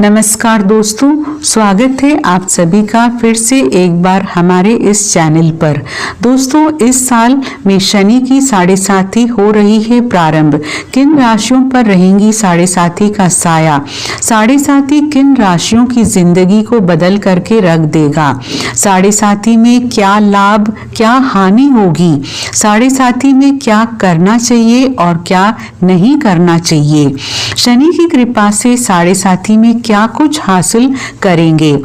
नमस्कार दोस्तों, स्वागत है आप सभी का फिर से एक बार हमारे इस चैनल पर। दोस्तों, इस साल में शनि की साढ़े साथी हो रही है प्रारंभ। किन राशियों पर रहेंगी साढ़े साथी का साया? साढ़े साथी किन राशियों की जिंदगी को बदल करके रख देगा? साढ़े साथी में क्या लाभ क्या हानि होगी? साढ़े साथी में क्या करना चाहिए और क्या नहीं करना चाहिए? शनि की कृपा से साढ़े साथी में क्या कुछ हासिल करेंगे?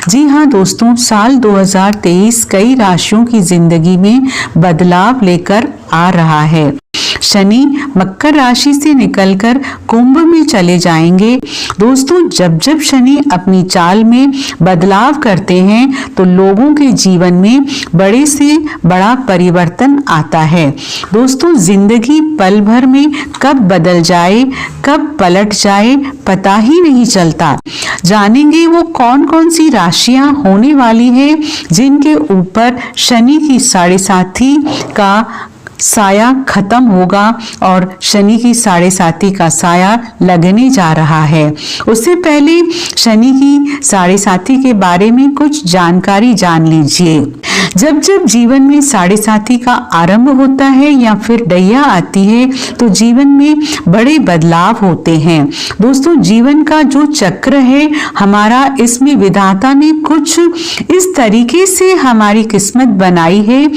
जी हाँ दोस्तों, साल 2023 कई राशियों की जिंदगी में बदलाव लेकर आ रहा है। शनि मकर राशि से निकलकर कुंभ में चले जाएंगे। दोस्तों, जब जब शनि अपनी चाल में बदलाव करते हैं तो लोगों के जीवन में बड़े से बड़ा परिवर्तन आता है। दोस्तों, जिंदगी पल भर में कब बदल जाए कब पलट जाए पता ही नहीं चलता। जानेंगे वो कौन कौन सी राशियां होने वाली है जिनके ऊपर शनि की साढ़े साथी का साया खत्म होगा और शनि की साढ़े साथी का साया लगने जा रहा है। उससे पहले शनि की साढ़े साथी के बारे में कुछ जानकारी जान लीजिए। जब जब जीवन में साढ़े साथी का आरंभ होता है या फिर डैया आती है तो जीवन में बड़े बदलाव होते हैं। दोस्तों, जीवन का जो चक्र है हमारा, इसमें विधाता ने कुछ इस तरीके से हमारी किस्मत बनाई है।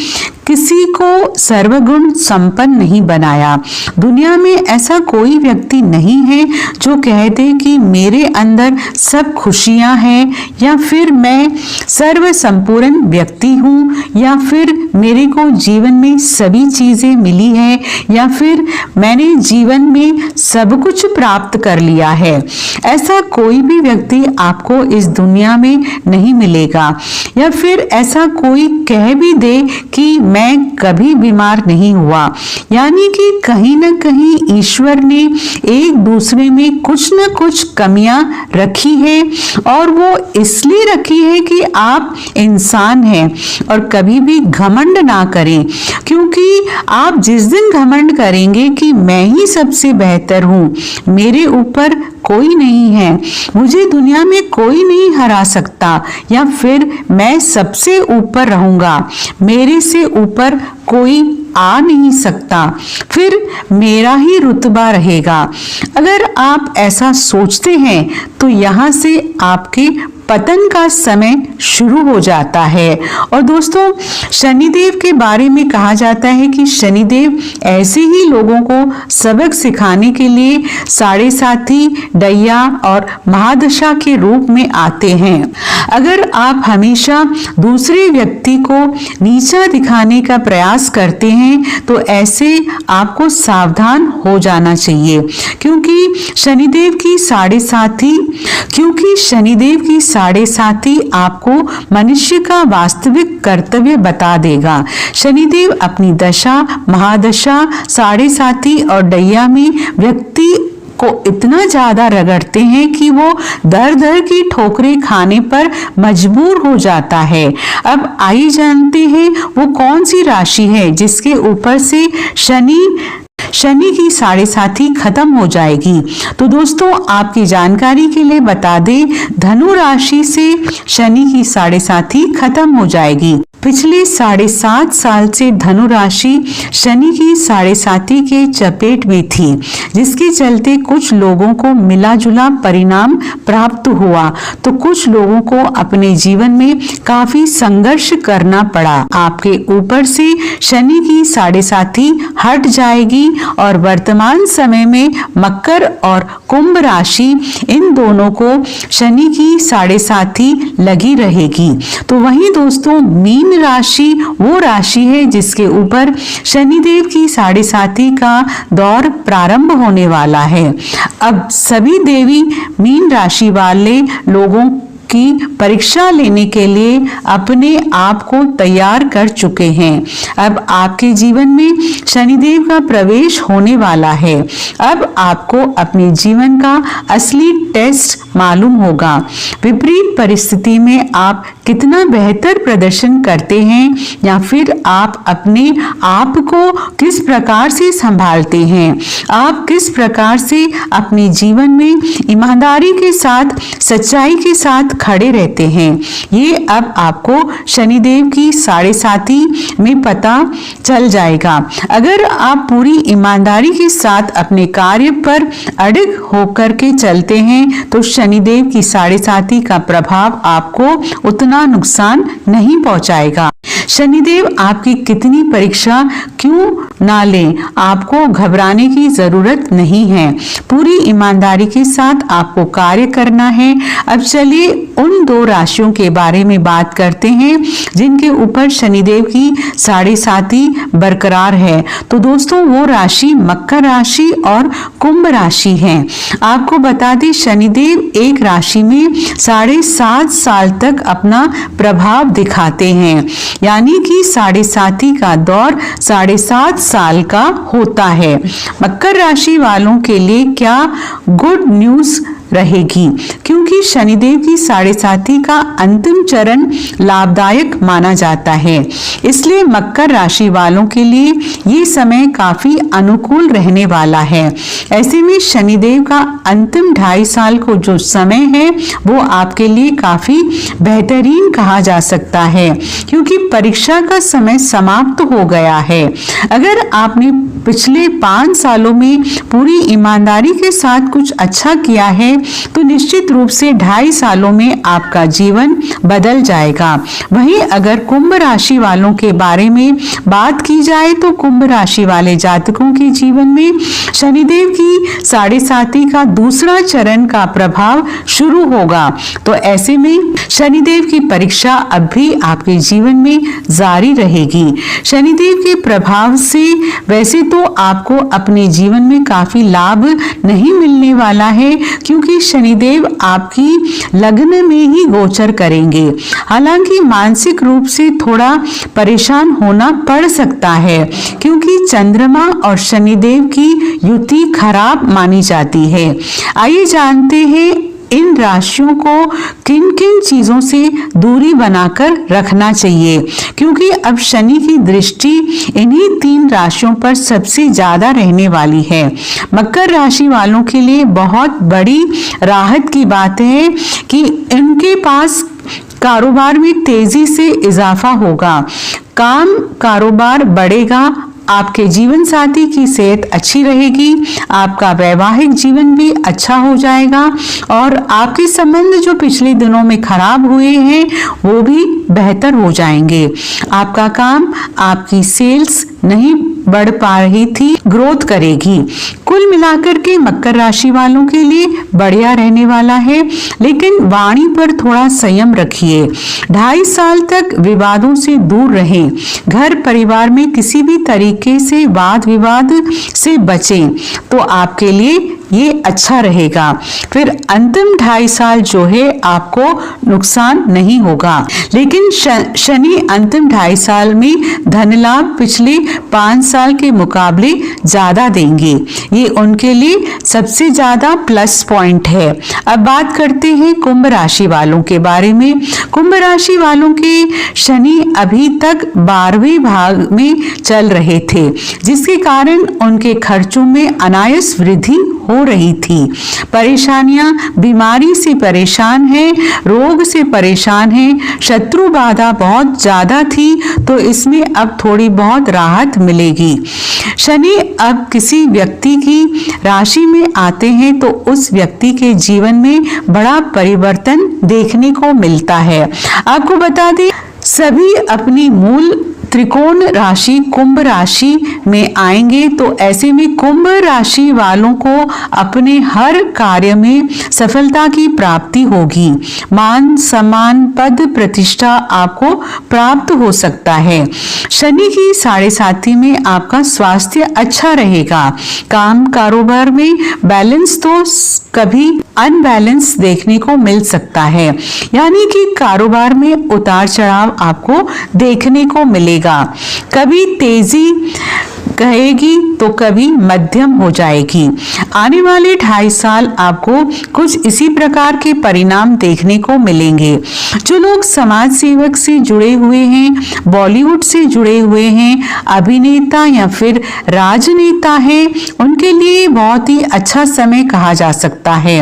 किसी को सर्वगुण संपन्न नहीं बनाया। दुनिया में ऐसा कोई व्यक्ति नहीं है जो कह दे कि मेरे अंदर सब खुशियां हैं या फिर मैं सर्व संपूर्ण व्यक्ति हूँ या फिर मेरे को जीवन में सभी चीजें मिली है या फिर मैंने जीवन में सब कुछ प्राप्त कर लिया है। ऐसा कोई भी व्यक्ति आपको इस दुनिया में नहीं मिलेगा। या फिर ऐसा कोई कह भी दे कि मैं कभी बीमार नहीं हुआ, यानी कि कहीं न कहीं ईश्वर ने एक दूसरे में कुछ न कुछ कमियां रखी है और वो इसलिए रखी है कि आप इंसान हैं। और कभी भी घमंड ना करें, क्योंकि आप जिस दिन घमंड करेंगे कि मैं ही सबसे बेहतर हूँ, मेरे ऊपर कोई नहीं है, मुझे दुनिया में कोई नहीं हरा सकता या फिर मैं सबसे ऊपर रहूंगा, मेरे से ऊपर कोई आ नहीं सकता, फिर मेरा ही रुतबा रहेगा। अगर आप ऐसा सोचते हैं तो यहाँ से आपके पतन का समय शुरू हो जाता है। और दोस्तों, शनिदेव के बारे में कहा जाता है कि शनिदेव ऐसे ही लोगों को सबक सिखाने के लिए साढ़े साथी, डैया और महादशा के रूप में आते हैं। अगर आप हमेशा दूसरे व्यक्ति को नीचा दिखाने का प्रयास करते हैं तो ऐसे आपको सावधान हो जाना चाहिए, क्योंकि शनिदेव की साढ़े साथी आपको मनुष्य का वास्तविक कर्तव्य बता देगा। शनिदेव अपनी दशा, महादशा, साढ़े साथी और डैया में व्यक्ति को इतना ज्यादा रगड़ते हैं कि वो दर दर की ठोकरें खाने पर मजबूर हो जाता है। अब आइए जानते हैं वो कौन सी राशि है जिसके ऊपर से शनि की साढ़े साथी खत्म हो जाएगी। तो दोस्तों, आपकी जानकारी के लिए बता दें, धनु राशि से शनि की साढ़े साथी खत्म हो जाएगी। पिछले 7.5 साल से धनु राशि शनि की साढ़े साथी के चपेट में थी, जिसके चलते कुछ लोगों को मिला जुला परिणाम प्राप्त हुआ तो कुछ लोगों को अपने जीवन में काफी संघर्ष करना पड़ा। आपके ऊपर से शनि की साढ़े साथी हट जाएगी और वर्तमान समय में मकर और कुंभ राशि, इन दोनों को शनि की साढ़े साथी लगी रहेगी। तो वहीं दोस्तों, मीन राशि वो राशि है जिसके ऊपर शनिदेव की साढ़े साथी का दौर प्रारंभ होने वाला है। अब सभी देवी मीन राशि वाले लोगों की परीक्षा लेने के लिए अपने आप को तैयार कर चुके हैं। अब आपके जीवन में शनिदेव का प्रवेश होने वाला है। अब आपको अपने जीवन का असली टेस्ट मालूम होगा। विपरीत परिस्थिति में आप कितना बेहतर प्रदर्शन करते हैं या फिर आप अपने आप को किस प्रकार से संभालते हैं, आप किस प्रकार से अपने जीवन में ईमानदारी के साथ, सच्चाई के साथ खड़े रहते हैं, ये अब आपको शनिदेव की साढ़े साथी में पता चल जाएगा। अगर आप पूरी ईमानदारी के साथ अपने कार्य पर अड़िग होकर के चलते हैं तो शनिदेव की साढ़े साथी का प्रभाव आपको उतना नुकसान नहीं पहुंचाएगा। शनिदेव आपकी कितनी परीक्षा क्यों ना लें, आपको घबराने की जरूरत नहीं है। पूरी ईमानदारी के साथ आपको कार्य करना है। अब चलिए उन 2 राशियों के बारे में बात करते हैं जिनके ऊपर शनिदेव की साढ़े साथी बरकरार है। तो दोस्तों, वो राशि मकर राशि और कुंभ राशि है। आपको बता दें, शनिदेव एक राशि में 7.5 साल तक अपना प्रभाव दिखाते हैं, यानी कि साढ़े साथी का दौर 7.5 साल का होता है। मकर राशि वालों के लिए क्या गुड न्यूज रहेगी, क्योंकि शनिदेव की साढ़े साथी का अंतिम चरण लाभदायक माना जाता है। इसलिए मकर राशि वालों के लिए ये समय काफी अनुकूल रहने वाला है। ऐसे में शनिदेव का अंतिम 2.5 साल को जो समय है वो आपके लिए काफी बेहतरीन कहा जा सकता है, क्योंकि परीक्षा का समय समाप्त हो गया है। अगर आपने पिछले 5 सालों में पूरी ईमानदारी के साथ कुछ अच्छा किया है तो निश्चित रूप से 2.5 सालों में आपका जीवन बदल जाएगा। वहीं अगर कुंभ राशि वालों के बारे में बात की जाए तो कुंभ राशि वाले जातकों के जीवन में शनिदेव की साढ़े साथी का दूसरा चरण का प्रभाव शुरू होगा। तो ऐसे में शनिदेव की परीक्षा अब भी आपके जीवन में जारी रहेगी। शनिदेव के प्रभाव से वैसे तो आपको अपने जीवन में काफी लाभ नहीं मिलने वाला है, क्योंकि शनिदेव आपकी लग्न में ही गोचर करेंगे। हालांकि मानसिक रूप से थोड़ा परेशान होना पड़ सकता है, क्योंकि चंद्रमा और शनिदेव की युति खराब मानी जाती है। आइए जानते हैं इन राशियों को किन किन चीजों से दूरी बनाकर रखना चाहिए, क्योंकि अब शनि की दृष्टि इन्हीं 3 राशियों पर सबसे ज्यादा रहने वाली है। मकर राशि वालों के लिए बहुत बड़ी राहत की बात है कि इनके पास कारोबार में तेजी से इजाफा होगा, काम कारोबार बढ़ेगा, आपके जीवन साथी की सेहत अच्छी रहेगी, आपका वैवाहिक जीवन भी अच्छा हो जाएगा और आपके संबंध जो पिछले दिनों में खराब हुए हैं वो भी बेहतर हो जाएंगे। आपका काम, आपकी सेल्स नहीं बढ़ पा रही थी, ग्रोथ करेगी। कुल मिलाकर के मकर राशि वालों के लिए बढ़िया रहने वाला है, लेकिन वाणी पर थोड़ा संयम रखिए। 2.5 साल तक विवादों से दूर रहें। घर परिवार में किसी भी तरीके से वाद विवाद से बचें तो आपके लिए ये अच्छा रहेगा। फिर अंतिम 2.5 साल जो है आपको नुकसान नहीं होगा, लेकिन शनि अंतिम 2.5 साल में धन लाभ पिछले 5 साल के मुकाबले ज्यादा देंगे। ये उनके लिए सबसे ज्यादा प्लस पॉइंट है। अब बात करते हैं कुंभ राशि वालों के बारे में। कुंभ राशि वालों के शनि अभी तक 12वें भाग में चल रहे थे, जिसके कारण उनके खर्चों में अनायास वृद्धि हो रही थी। परेशानियां, बीमारी से परेशान है, रोग से परेशान है, शत्रु बाधा बहुत ज्यादा थी, तो इसमें अब थोड़ी बहुत राहत मिलेगी। शनि अब किसी व्यक्ति की राशि में आते हैं तो उस व्यक्ति के जीवन में बड़ा परिवर्तन देखने को मिलता है। आपको बता दें, सभी अपनी मूल त्रिकोण राशि कुंभ राशि में आएंगे, तो ऐसे में कुंभ राशि वालों को अपने हर कार्य में सफलता की प्राप्ति होगी। मान सम्मान, पद प्रतिष्ठा आपको प्राप्त हो सकता है। शनि की साढ़े साथी में आपका स्वास्थ्य अच्छा रहेगा। काम कारोबार में बैलेंस तो कभी अनबैलेंस देखने को मिल सकता है, यानी कि कारोबार में उतार चढ़ाव आपको देखने को मिलेगा। कभी तेजी कहेगी तो कभी मध्यम हो जाएगी। आने वाले 2.5 साल आपको कुछ इसी प्रकार के परिणाम देखने को मिलेंगे। जो लोग समाज सेवक से जुड़े हुए हैं, बॉलीवुड से जुड़े हुए हैं, अभिनेता या फिर राजनेता हैं, उनके लिए बहुत ही अच्छा समय कहा जा सकता है।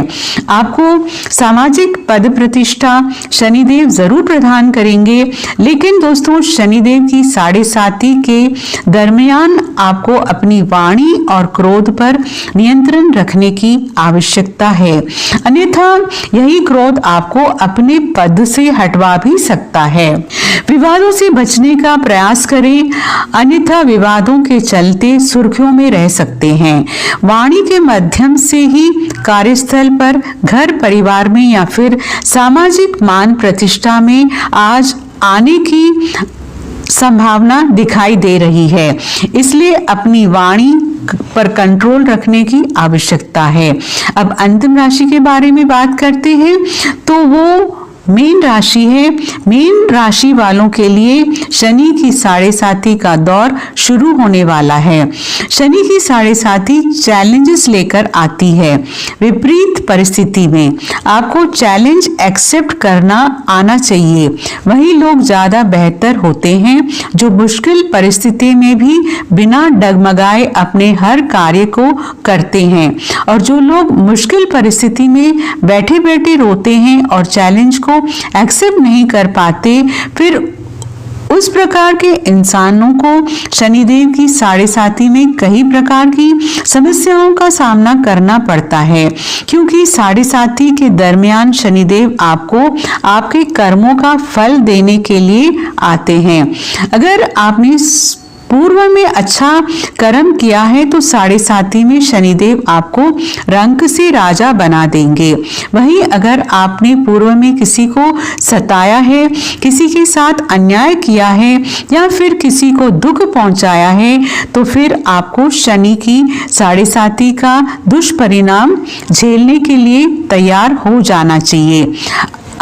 आपको सामाजिक पद प्रतिष्ठा शनिदेव जरूर प्रदान करेंगे, लेकिन दोस्तों शनिदेव की 7.5 के दरमियान आपको अपनी वाणी और क्रोध पर नियंत्रण रखने की आवश्यकता है, अन्यथा यही क्रोध आपको अपने पद से हटवा भी सकता है। विवादों से बचने का प्रयास करें, अन्यथा विवादों के चलते सुर्खियों में रह सकते हैं। वाणी के माध्यम से ही कार्यस्थल पर, घर परिवार में या फिर सामाजिक मान प्रतिष्ठा में आज आने की संभावना दिखाई दे रही है, इसलिए अपनी वाणी पर कंट्रोल रखने की आवश्यकता है। अब अंतिम राशि के बारे में बात करते हैं तो वो मीन राशि है। मीन राशि वालों के लिए शनि की 7.5 का दौर शुरू होने वाला है। शनि की 7.5 चैलेंजेस लेकर आती है। विपरीत परिस्थिति में आपको चैलेंज एक्सेप्ट करना आना चाहिए। वही लोग ज्यादा बेहतर होते हैं जो मुश्किल परिस्थिति में भी बिना डगमगाए अपने हर कार्य को करते हैं, और जो लोग मुश्किल परिस्थिति में बैठे बैठे रोते हैं और चैलेंज को एक्सेप्ट नहीं कर पाते, फिर उस प्रकार के इंसानों को शनिदेव की 7.5 में कई प्रकार की समस्याओं का सामना करना पड़ता है, क्योंकि 7.5 के दरमियान शनिदेव आपको आपके कर्मों का फल देने के लिए आते हैं। अगर आपने पूर्व में अच्छा कर्म किया है तो 7.5 में शनिदेव आपको रंक से राजा बना देंगे। वहीं अगर आपने पूर्व में किसी को सताया है, किसी के साथ अन्याय किया है या फिर किसी को दुख पहुंचाया है, तो फिर आपको शनि की 7.5 का दुष्परिणाम झेलने के लिए तैयार हो जाना चाहिए।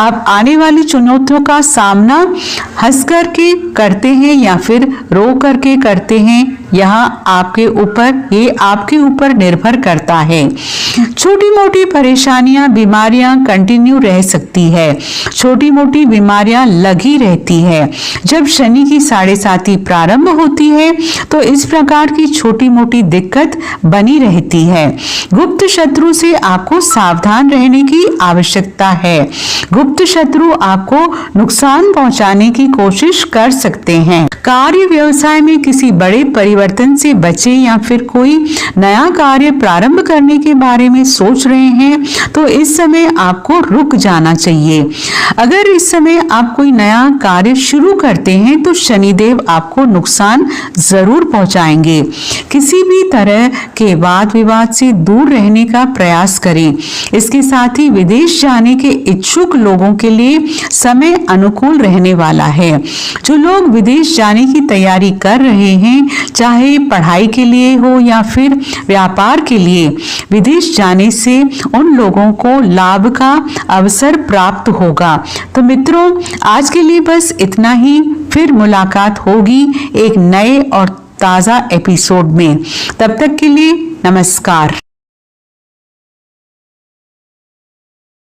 आप आने वाली चुनौतियों का सामना हंस करके करते हैं या फिर रो करके करते हैं, ये आपके ऊपर निर्भर करता है। छोटी मोटी परेशानियां, बीमारियां कंटिन्यू रह सकती है। छोटी मोटी बीमारियां लगी रहती है। जब शनि की 7.5 प्रारंभ होती है तो इस प्रकार की छोटी मोटी दिक्कत बनी रहती है। गुप्त शत्रु से आपको सावधान रहने की आवश्यकता है। गुप्त शत्रु आपको नुकसान पहुंचाने की कोशिश कर सकते हैं। कार्य व्यवसाय में किसी बड़े परिवर्तन से बचे या फिर कोई नया कार्य प्रारंभ करने के बारे में सोच रहे हैं तो इस समय आपको रुक जाना चाहिए। अगर इस समय आप कोई नया कार्य शुरू करते हैं तो शनिदेव आपको नुकसान जरूर पहुंचाएंगे। किसी भी तरह के वाद विवाद से दूर रहने का प्रयास करें। इसके साथ ही विदेश जाने के इच्छुक लोगों के लिए समय अनुकूल रहने वाला है। जो लोग विदेश जाने की तैयारी कर रहे हैं, चाहे पढ़ाई के लिए हो या फिर व्यापार के लिए, विदेश जाने से उन लोगों को लाभ का अवसर प्राप्त होगा। तो मित्रों, आज के लिए बस इतना ही। फिर मुलाकात होगी एक नए और ताजा एपिसोड में। तब तक के लिए नमस्कार।